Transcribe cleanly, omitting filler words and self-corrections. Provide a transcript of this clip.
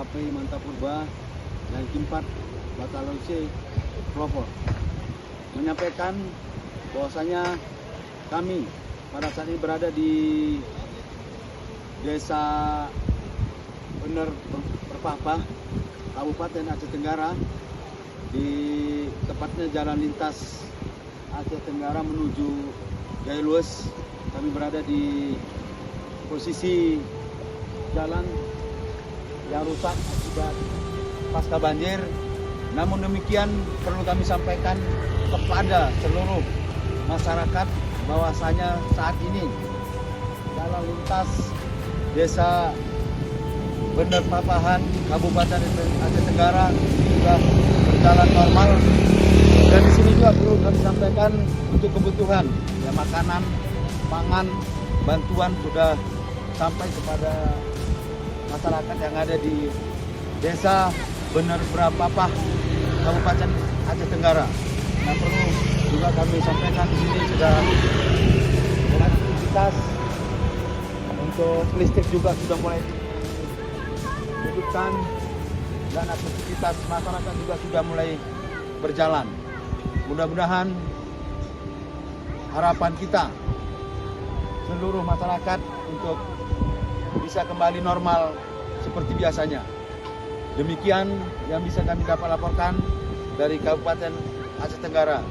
KPI Mantapurba yang keempat Batalion C Pelopor menyampaikan bahwasanya kami pada saat ini berada di Desa Bener Perpapa, Kabupaten Aceh Tenggara, di tepatnya jalan lintas Aceh Tenggara menuju Jailues. Kami berada di posisi jalan yang rusak akibat pasca banjir. Namun demikian perlu kami sampaikan kepada seluruh masyarakat bahwasanya saat ini jalan lintas Desa Bener Papahan, Kabupaten Aceh Tenggara sudah berjalan normal. Dan di sini juga perlu kami sampaikan untuk kebutuhan ya, makanan, pangan, bantuan sudah sampai kepada masyarakat yang ada di Desa Bener Papah, Kabupaten Aceh Tenggara. Nah, perlu juga kami sampaikan di sini sudah aktivitas untuk listrik juga sudah mulai dihidupkan dan aktivitas masyarakat juga sudah mulai berjalan. Mudah-mudahan harapan kita seluruh masyarakat untuk bisa kembali normal seperti biasanya. Demikian yang bisa kami dapat laporkan dari Kabupaten Aceh Tenggara.